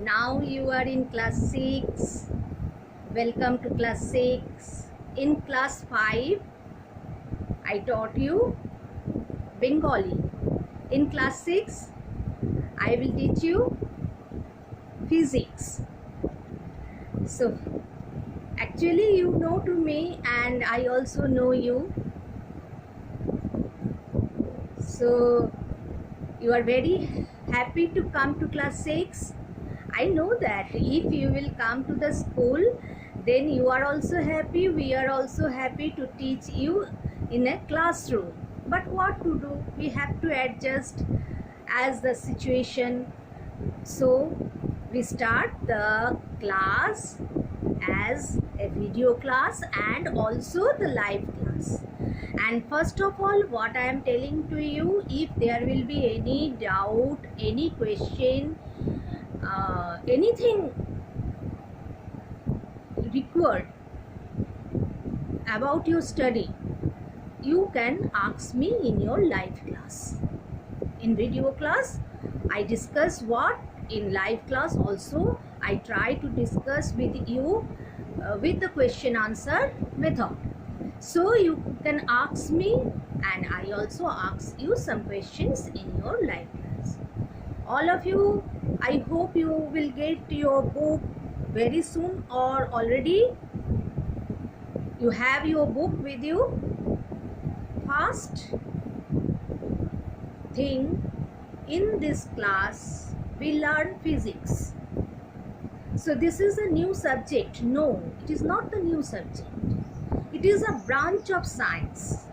Now you are in class 6. Welcome to class 6. In class 5 I taught you Bengali. In class 6 I will teach you physics. So actually you know to me and I also know you. So you are very happy to come to class 6. I know that if you will come to the school, then you are also happy, we are also happy to teach you in a classroom. But what to do? We have to adjust as the situation. So we start the class as a video class and also the live class. And first of all, what I am telling to you, if there will be any doubt, any question, anything required about your study, you can ask me in your live class. In video class I discuss what, in live class also I try to discuss with you with the question answer method. So you can ask me and I also ask you some questions in your live class. All of you, I hope you will get your book very soon, or already you have your book with you. First thing, in this class we learn physics. So this is a new subject. No, it is not the new subject. It is a branch of science.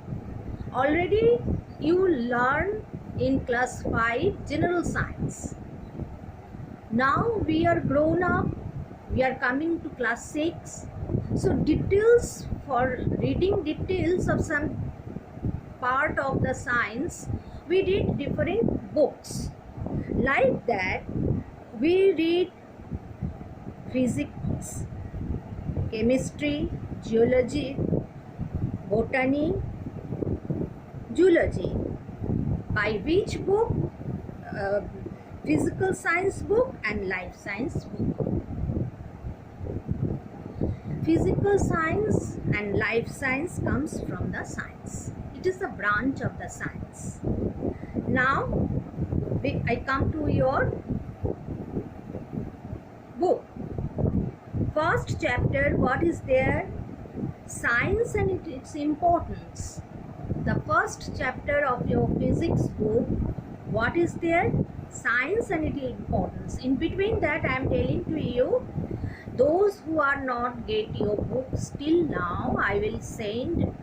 Already you learn in class 5 general science. Now we are grown up, we are coming to class 6. So details, for reading details of some part of the science, we read different books. Like that, we read physics, chemistry, geology, botany, zoology. By which book? Physical science book and life science book. Physical science and life science comes from the science. It is a branch of the science. Now I come to your book. First chapter, what is there? Science and its importance. The first chapter of your physics book, what is there? Science and its importance. In between that I am telling to you, those who are not get your book still now, I will send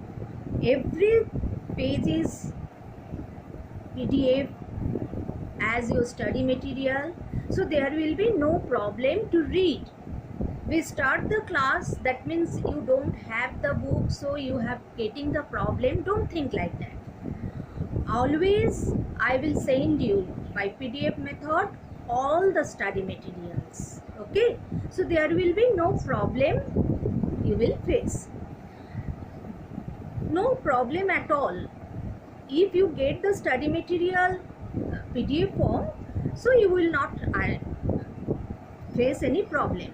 every page's PDF as your study material. So there will be no problem to read. We start the class, that means you don't have the book, so you have getting the problem. Don't think like that. Always I will send you by PDF method all the study materials. Okay, so there will be no problem you will face. No problem at all. If you get the study material PDF form, so you will not face any problem.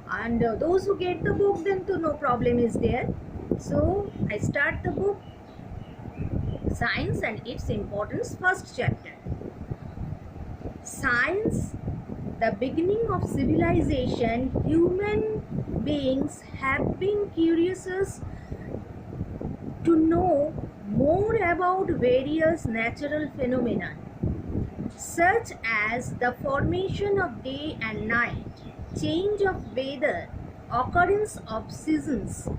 And those who get the book, then no problem is there. So I start the book, Science and its importance, first chapter. Science, the beginning of civilization. Human beings have been curious to know more about various natural phenomena, such as the formation of day and night, change of weather, occurrence of seasons,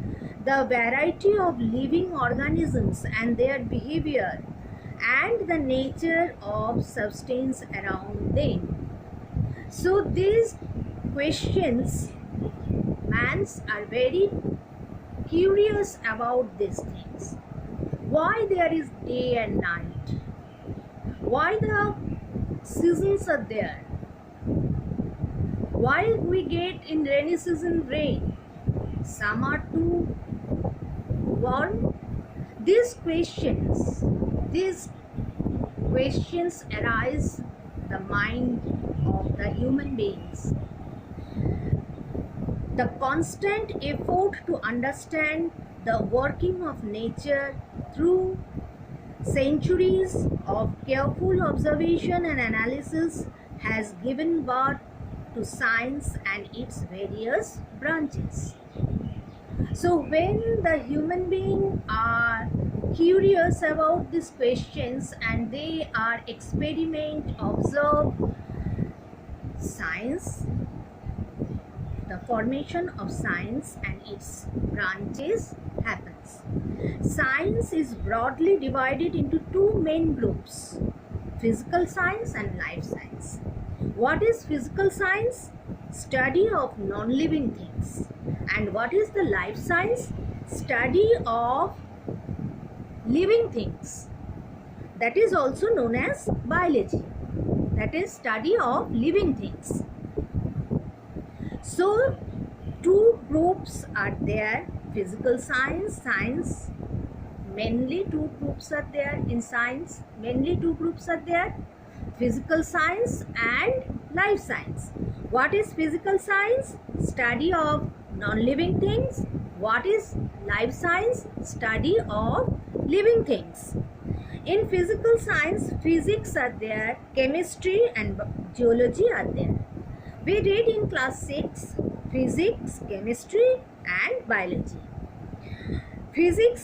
the variety of living organisms and their behavior, and the nature of substance around them. So these questions, mans are very curious about these things. Why there is day and night? Why the seasons are there? Why we get in rainy season rain? Summer too warm? These questions arise the mind of the human beings. The constant effort to understand the working of nature through centuries of careful observation and analysis has given birth to science and its various branches. So when the human beings are curious about these questions and they are experiment, observe science, the formation of science and its branches happens. Science is broadly divided into two main groups: physical science and life science. What is physical science? Study of non-living things. And what is the life science? Study of living things. That is also known as biology. That is study of living things. So two groups are there: physical science, science. Mainly two groups are there in science. Mainly two groups are there: physical science and life science. What is physical science? Study of non-living things. What is life science? Study of living things. In physical science, physics are there, chemistry and geology are there. We read in class 6 physics, chemistry and biology.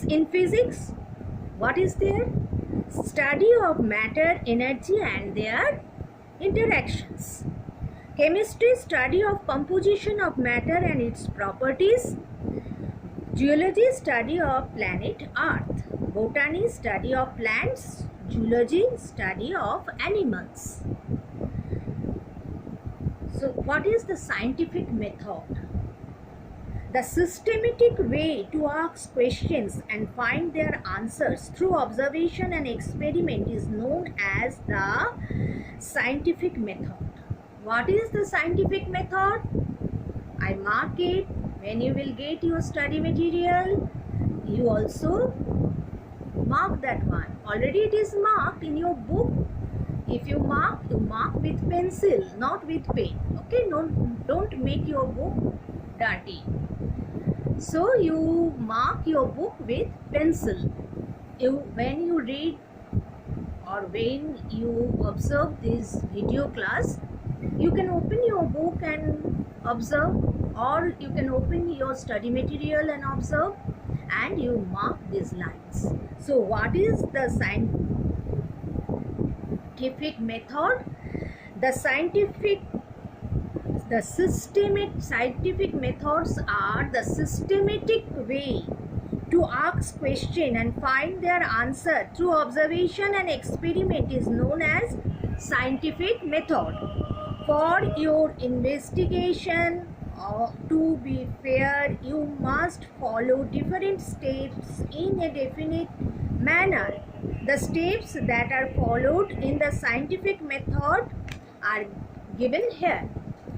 In physics, what is there? Study of matter, energy and their interactions. Chemistry, study of composition of matter and its properties. Geology, study of planet Earth. Botany, study of plants. Zoology, study of animals. So what is the scientific method? The systematic way to ask questions and find their answers through observation and experiment is known as the scientific method. What is the scientific method? I mark it. When you will get your study material, you also mark that one. Already it is marked in your book. If you mark with pencil, not with pen. Okay, no, don't make your book dirty. So you mark your book with pencil. When you read or when you observe this video class, you can open your book and observe, or you can open your study material and observe, and you mark these lines. So what is the scientific method? The scientific methods are the systematic way to ask question and find their answer through observation and experiment is known as scientific method. For your investigation to be fair, you must follow different steps in a definite manner. The steps that are followed in the scientific method are given here.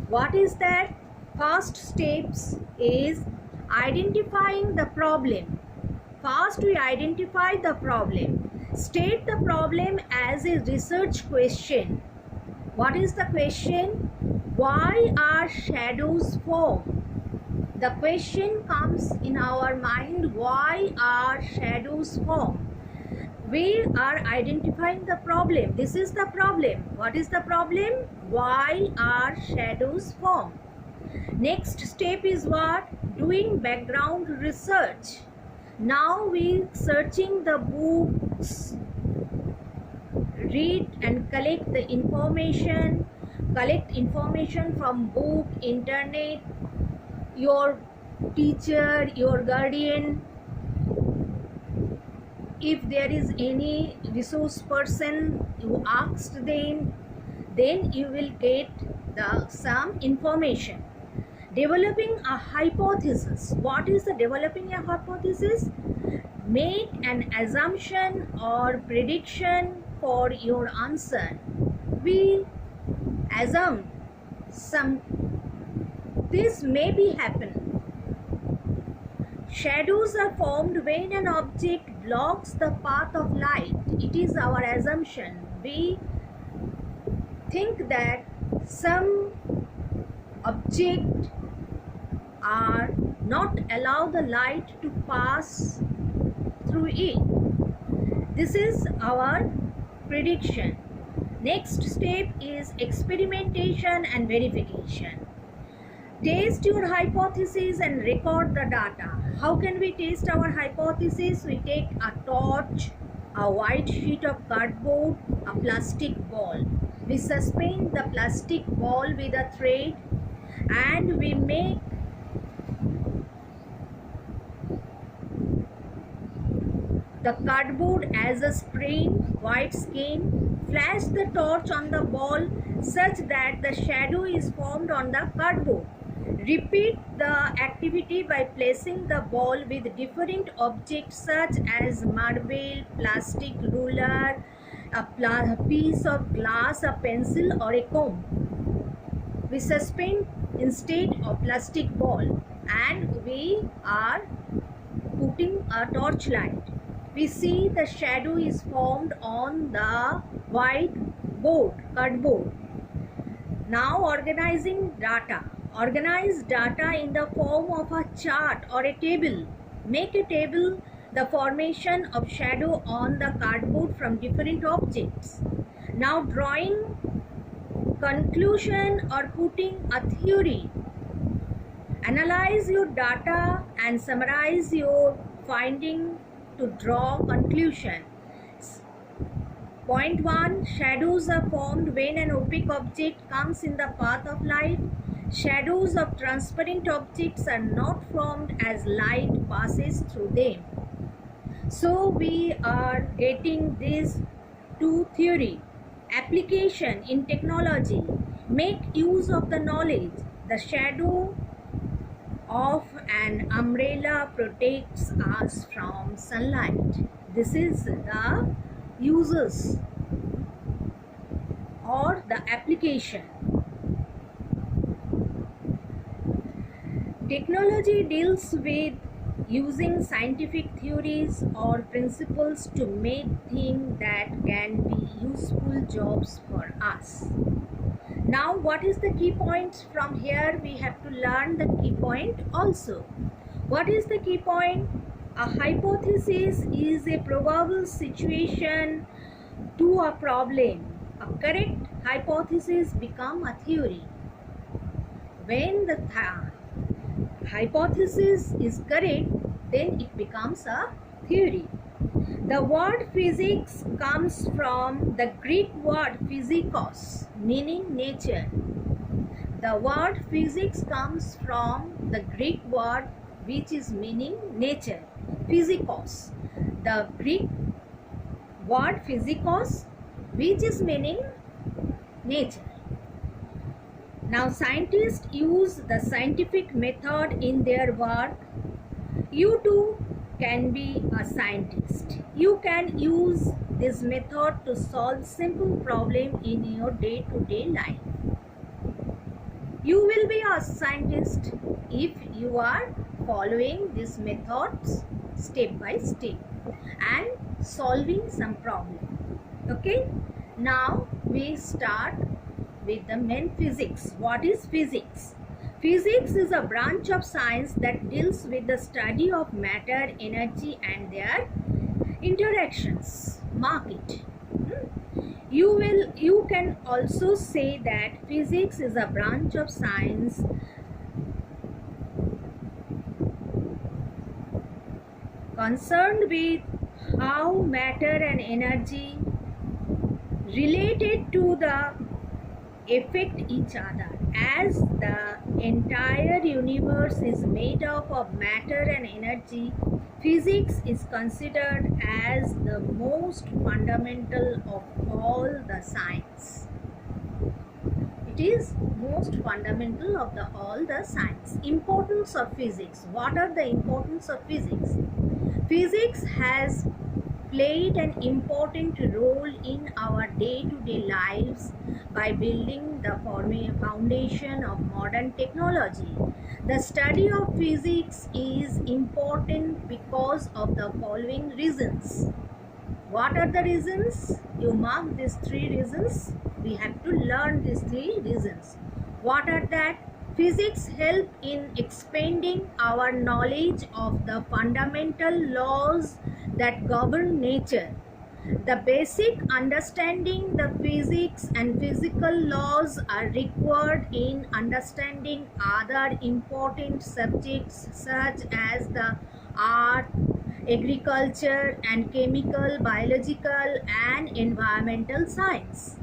What is that? First steps is identifying the problem. First we identify the problem. State the problem as a research question. What is the question? Why are shadows formed? The question comes in our mind, why are shadows formed? We are identifying the problem. This is the problem. What is the problem? Why are shadows formed? Next step is what? Doing background research. Now we searching the books, read and collect the information. Collect information from book, internet, your teacher, your guardian. If there is any resource person, you asked them, then you will get some information. Developing a hypothesis. What is the developing a hypothesis? Make an assumption or prediction for your answer. We assume this may be happen. Shadows are formed when an object blocks the path of light. It is our assumption. We think that some object are not allow the light to pass through it. This is our prediction. Next step is experimentation and verification. Test your hypothesis and record the data. How can we test our hypothesis? We take a torch, a white sheet of cardboard, a plastic ball. We suspend the plastic ball with a thread and we make the cardboard as a screen, white skin. Flash the torch on the ball such that the shadow is formed on the cardboard. Repeat the activity by placing the ball with different objects such as marble, plastic ruler, a piece of glass, a pencil or a comb. We suspend instead of plastic ball and we are putting a torchlight. We see the shadow is formed on the white cardboard. Now organizing data. Organize data in the form of a chart or a table. Make a table the formation of shadow on the cardboard from different objects. Now drawing conclusion or putting a theory. Analyze your data and summarize your finding to draw conclusion. Point 1. Shadows are formed when an opaque object comes in the path of light. Shadows of transparent objects are not formed as light passes through them. So we are getting these two theory. Application in technology. Make use of the knowledge. The shadow of an umbrella protects us from sunlight. This is the uses or the application. Technology deals with using scientific theories or principles to make things that can be useful jobs for us. Now what is the key points? From here we have to learn the key point also. What is the key point? A hypothesis is a probable situation to a problem. A correct hypothesis becomes a theory. When the hypothesis is correct, then it becomes a theory. The word physics comes from the Greek word physikos, meaning nature. The word physics comes from the Greek word which is meaning nature, physikos. The Greek word physikos which is meaning nature. Now scientists use the scientific method in their work. You too can be a scientist. You can use this method to solve simple problem in your day-to-day life. You will be a scientist if you are following these methods step by step and solving some problem. Okay, now we start with the main physics. What is physics? Physics is a branch of science that deals with the study of matter, energy and their interactions. Mark it. You can also say that physics is a branch of science concerned with how matter and energy related to the affect each other. As the entire universe is made up of matter and energy, physics is considered as the most fundamental of all the science. It is most fundamental of all the science. Importance of physics. What are the importance of physics? Physics has played an important role in our day-to-day lives by building the foundation of modern technology. The study of physics is important because of the following reasons. What are the reasons? You mark these three reasons. We have to learn these three reasons. What are that? Physics help in expanding our knowledge of the fundamental laws that govern nature. The basic understanding the physics and physical laws are required in understanding other important subjects such as the art, agriculture and chemical, biological and environmental science.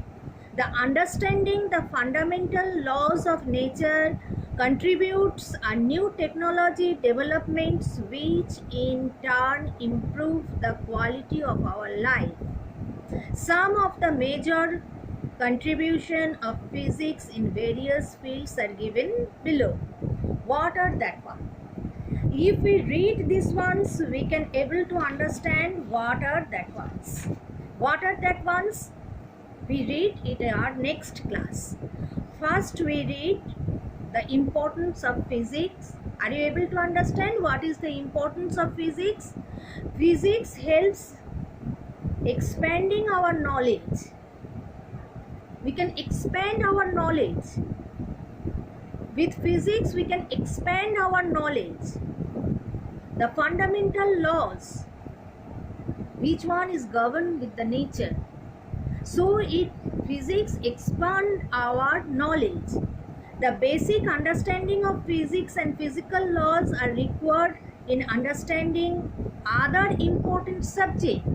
The understanding the fundamental laws of nature contributes a new technology developments which in turn improve the quality of our life. Some of the major contribution of physics in various fields are given below. What are that one? If we read these ones, we can able to understand what are that ones. What are that ones? We read it in our next class. First we read the importance of physics. Are you able to understand what is the importance of physics? Physics helps expanding our knowledge. We can expand our knowledge. With physics we can expand our knowledge. The fundamental laws, which one is governed with the nature. So physics expand our knowledge. The basic understanding of physics and physical laws are required in understanding other important subject.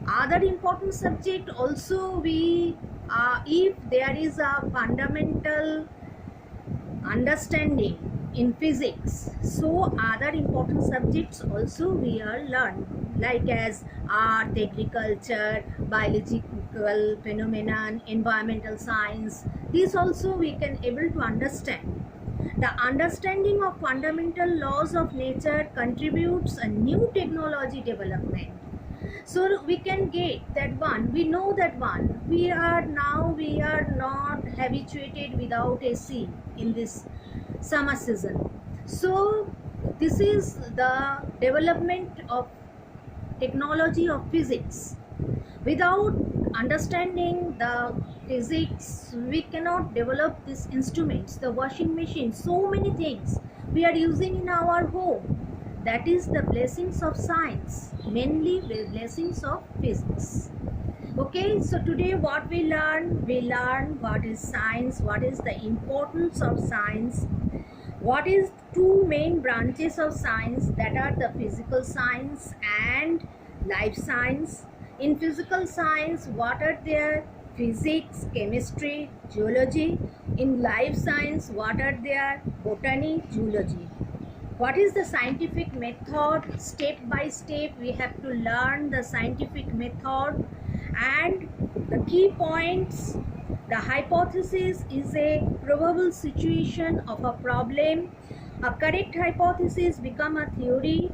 Other important subject also if there is a fundamental understanding in physics, so other important subjects also we are learned, like as art, agriculture, biological phenomenon, environmental science. These also we can able to understand. The understanding of fundamental laws of nature contributes a new technology development. So we can get that one. We know that one. We are not habituated without AC in this summer season. So this is the development of technology of physics. Without understanding the physics, we cannot develop these instruments, the washing machine, so many things we are using in our home. That is the blessings of science, mainly the blessings of physics. Okay, so today what we learn what is science, what is the importance of science, what is two main branches of science, that are the physical science and life science. In physical science, what are there? Physics, chemistry, geology. In life science, what are there? Botany, zoology. What is the scientific method? Step by step we have to learn the scientific method and the key points. The hypothesis is a probable situation of a problem. A correct hypothesis become a theory.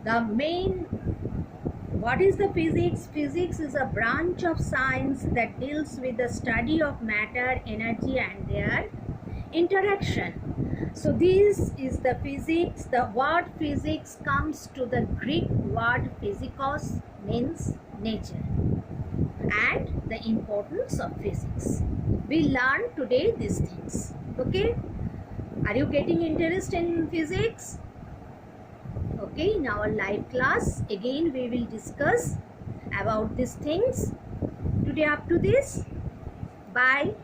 The main, what is the physics? Physics is a branch of science that deals with the study of matter, energy and their interaction. So this is the physics. The word physics comes to the Greek word physikos, means nature, and the importance of physics. We learn today these things. Okay, are you getting interest in physics? Okay, in our live class again we will discuss about these things. Today up to this. Bye.